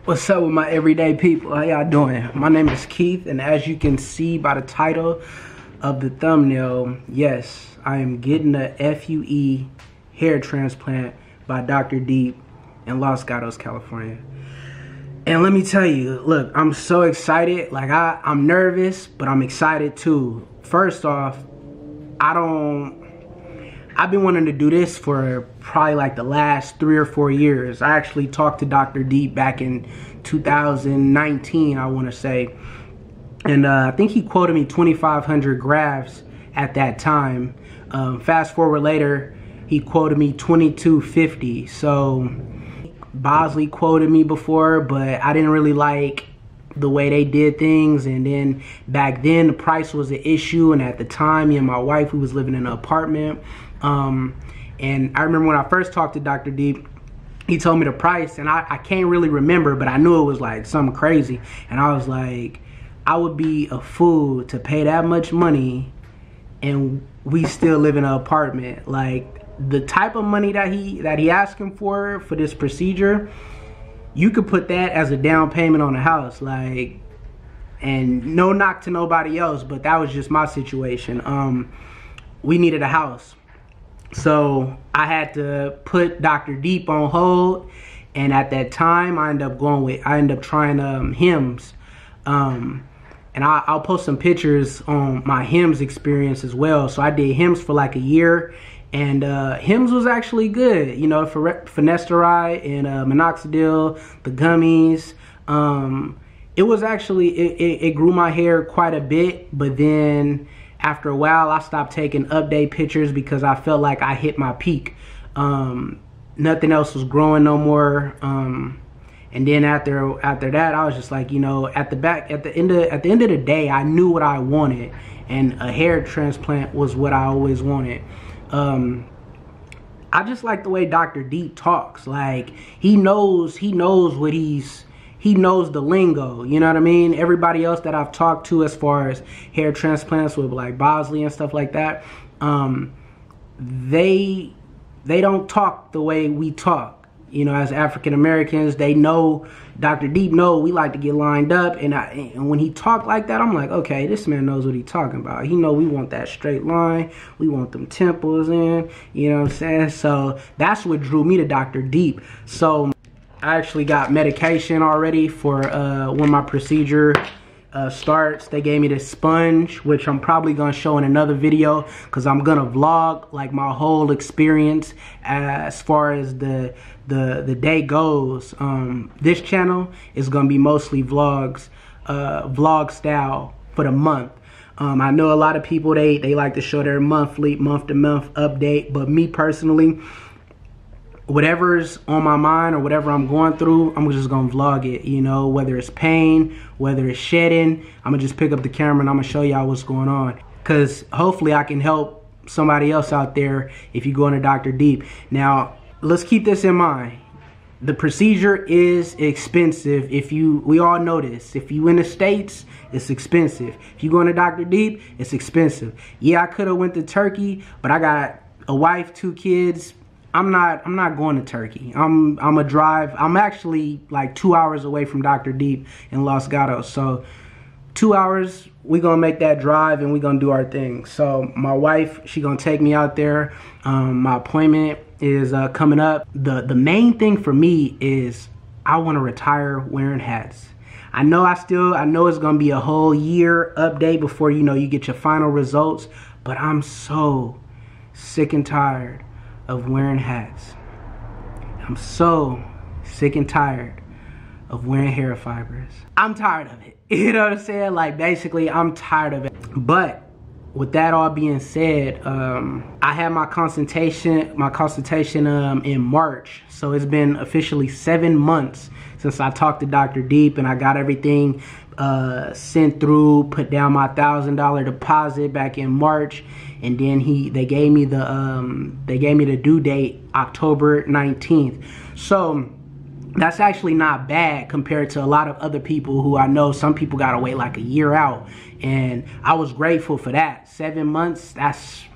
What's up with my everyday people? How y'all doing? My name is Keith, and as you can see by the title of the thumbnail, yes, I am getting a FUE hair transplant by Dr. Deep in Los Gatos, California. And let me tell you, look, I'm so excited. Like, I'm nervous, but I'm excited too. First off, I've been wanting to do this for probably like the last 3 or 4 years. I actually talked to Dr. Deep back in 2019, I want to say. And I think he quoted me 2,500 grafts at that time. Fast forward later, he quoted me 2,250. So Bosley quoted me before, but I didn't really like the way they did things. And then back then the price was an issue, and at the time me and my wife, we was living in an apartment. And I remember when I first talked to Dr. Deep, he told me the price, and I can't really remember, but I knew it was like something crazy. And I was like, I would be a fool to pay that much money and we still live in an apartment. Like, the type of money that he asking for this procedure, you could put that as a down payment on a house. Like, and no knock to nobody else, but that was just my situation. We needed a house. So I had to put Dr. Deep on hold, and at that time I ended up trying Hims. And I'll post some pictures on my Hims experience as well. So I did Hims for like a year, and Hims was actually good, you know, for finasteride and minoxidil, the gummies. It was actually, it grew my hair quite a bit, but then after a while I stopped taking update pictures because I felt like I hit my peak. Nothing else was growing no more. And then after that, I was just like, you know, at the end of the day, I knew what I wanted, and a hair transplant was what I always wanted. I just like the way Dr. Deep talks. Like, he knows he knows the lingo, you know what I mean? Everybody else that I've talked to as far as hair transplants with like Bosley and stuff like that, they don't talk the way we talk. You know, as African Americans, they know, Dr. Deep know we like to get lined up, and when he talked like that, I'm like, okay, this man knows what he's talking about. He know we want that straight line, we want them temples in, you know what I'm saying? So that's what drew me to Dr. Deep. So I actually got medication already for when my procedure starts. They gave me this sponge, which I'm probably gonna show in another video, because I'm gonna vlog like my whole experience as far as the day goes. This channel is gonna be mostly vlogs, vlog style for the month. I know a lot of people, they like to show their month to month update, but me personally, whatever's on my mind or whatever I'm going through, I'm just gonna vlog it, you know, whether it's pain, whether it's shedding, I'm gonna just pick up the camera and I'm gonna show y'all what's going on. Cause hopefully I can help somebody else out there if you go into Dr. Deep. Now, let's keep this in mind. The procedure is expensive. We all know this. If you in the States, it's expensive. If you go into Dr. Deep, it's expensive. Yeah, I could have went to Turkey, but I got a wife, 2 kids. I'm not going to Turkey. I'm actually like 2 hours away from Dr. Deep in Los Gatos. So 2 hours, we gonna make that drive and we gonna do our thing. So my wife, she gonna take me out there. My appointment is coming up. The main thing for me is I want to retire wearing hats. I know it's gonna be a whole year update before, you know, you get your final results, but I'm so sick and tired of wearing hats. I'm so sick and tired of wearing hair fibers. I'm tired of it. You know what I'm saying? Like, basically, I'm tired of it. But with that all being said, I had my consultation in March. So it's been officially 7 months since I talked to Dr. Deep, and I got everything sent through, put down my $1,000 deposit back in March, and then they gave me the due date October 19th. So that's actually not bad compared to a lot of other people who I know. Some people gotta wait like a year out, and I was grateful for that. 7 months, that's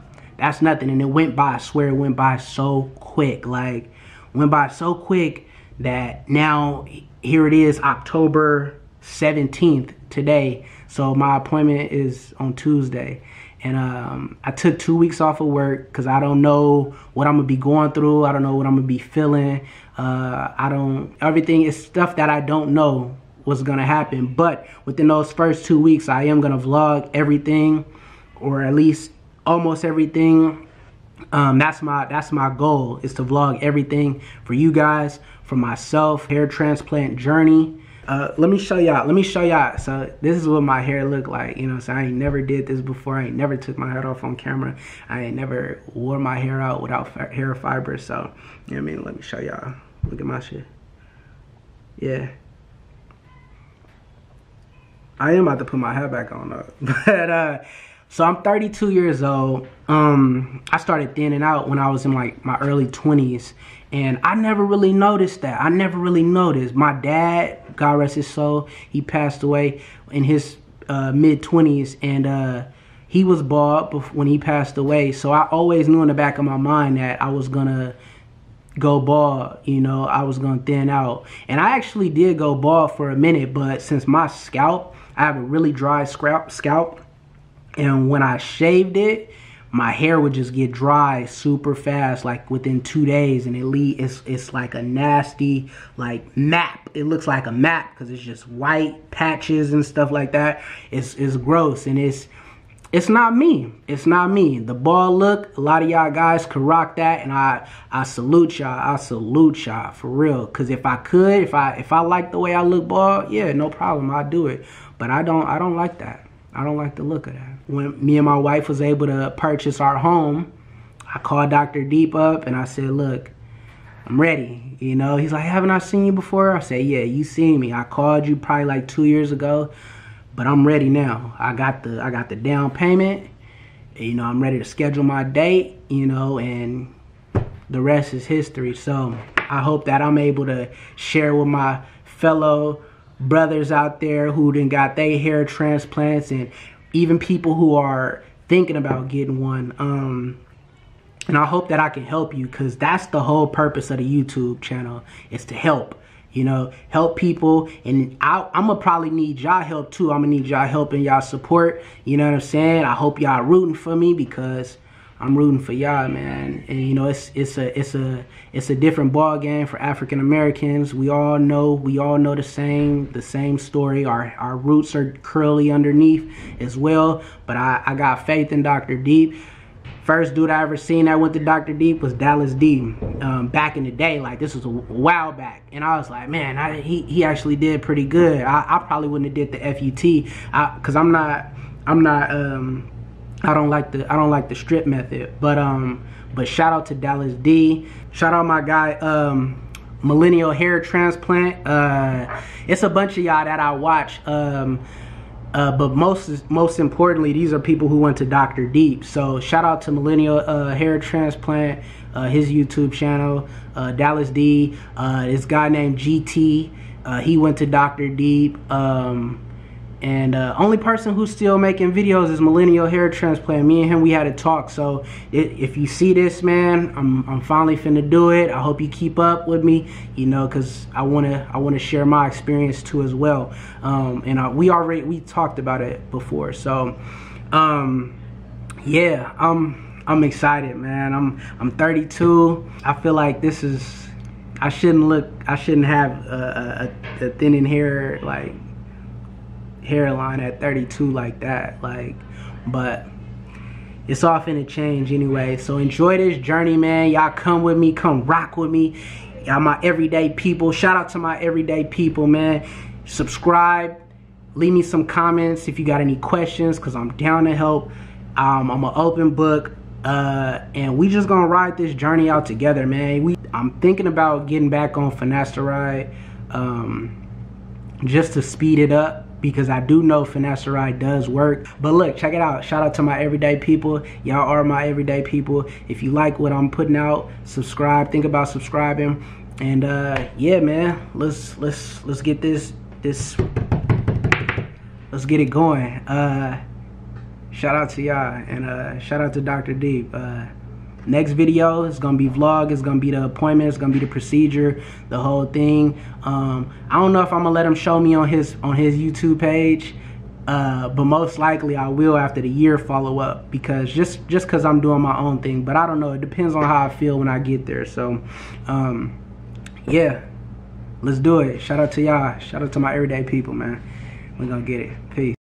nothing, and it went by. I swear it went by so quick. Like, went by so quick that now here it is, October 17th today. So my appointment is on Tuesday. And I took 2 weeks off of work because I don't know what I'm gonna be going through. I don't know what I'm gonna be feeling. Everything is stuff that I don't know what's gonna happen. But within those first 2 weeks, I am gonna vlog everything, or at least almost everything. That's my goal, is to vlog everything for you guys, for myself, hair transplant journey. Let me show y'all. So this is what my hair look like, you know. So I ain't never did this before. I ain't never took my hair off on camera. I ain't never wore my hair out without hair fiber. So, you know what I mean? Let me show y'all. Look at my shit. Yeah. I am about to put my hair back on though. But so I'm 32 years old. I started thinning out when I was in like my early 20s, and I never really noticed that. I never really noticed. My dad, God rest his soul, he passed away in his mid 20s, and he was bald when he passed away. So I always knew in the back of my mind that I was gonna go bald, you know, I was gonna thin out. And I actually did go bald for a minute, but since my scalp, I have a really dry scalp, and when I shaved it, my hair would just get dry super fast, like within 2 days, and it's like a nasty like map. It looks like a map because it's just white patches and stuff like that. It's gross, and it's not me. It's not me. The bald look, a lot of y'all guys could rock that, and I salute y'all. I salute y'all for real. Cause if I could, if I like the way I look bald, yeah, no problem, I'd do it. But I don't like that. I don't like the look of that. When me and my wife was able to purchase our home, I called Dr. Deep up and I said, look, I'm ready. You know, he's like, haven't I seen you before? I said, yeah, you seen me. I called you probably like 2 years ago, but I'm ready now. I got the down payment. You know, I'm ready to schedule my date, you know, and the rest is history. So I hope that I'm able to share with my fellow brothers out there who done got their hair transplants, and even people who are thinking about getting one. And I hope that I can help you, because that's the whole purpose of the YouTube channel, is to help, you know, help people. And I'm gonna probably need y'all help too. I'm gonna need y'all help and y'all support, you know what I'm saying? I hope y'all rooting for me, because I'm rooting for y'all, man. And you know, it's a different ball game for African Americans. We all know the same story. Our roots are curly underneath as well. But I got faith in Dr. Deep. First dude I ever seen that went to Dr. Deep was Dallas D. Back in the day, like this was a while back, and I was like, man, he actually did pretty good. I probably wouldn't have did the FUT, cause I don't like the strip method, but shout out to Dallas D. Shout out my guy Millennial Hair Transplant. It's a bunch of y'all that I watch, but most importantly, these are people who went to Dr. Deep. So shout out to Millennial Hair Transplant, his YouTube channel, Dallas D. This guy named GT, he went to Dr. Deep. And only person who's still making videos is Millennial Hair Transplant. Me and him, we had a talk. So if you see this, man, I'm finally finna do it. I hope you keep up with me, you know, cause I wanna share my experience too as well. And we talked about it before. So yeah, I'm excited, man. I'm 32. I feel like this is, I shouldn't have a thinning hair like hairline at 32 like that, like, but it's all finna change anyway. So enjoy this journey, man. Y'all come with me, come rock with me. Y'all my everyday people. Shout out to my everyday people, man. Subscribe, leave me some comments if you got any questions, because I'm down to help. I'm an open book, and we just gonna ride this journey out together, man. I'm thinking about getting back on finasteride, just to speed it up, because I do know finasteride does work. But look, check it out. Shout out to my everyday people. Y'all are my everyday people. If you like what I'm putting out, subscribe. Think about subscribing. And yeah, man, let's get let's get it going. Shout out to y'all, and shout out to Dr. Deep. next video is gonna be vlog. It's gonna be the appointment. It's gonna be the procedure, the whole thing. I don't know if I'm gonna let him show me on his YouTube page, but most likely I will after the year follow up, because just because I'm doing my own thing. But I don't know. It depends on how I feel when I get there. So, yeah, let's do it. Shout out to y'all. Shout out to my everyday people, man. We're gonna get it. Peace.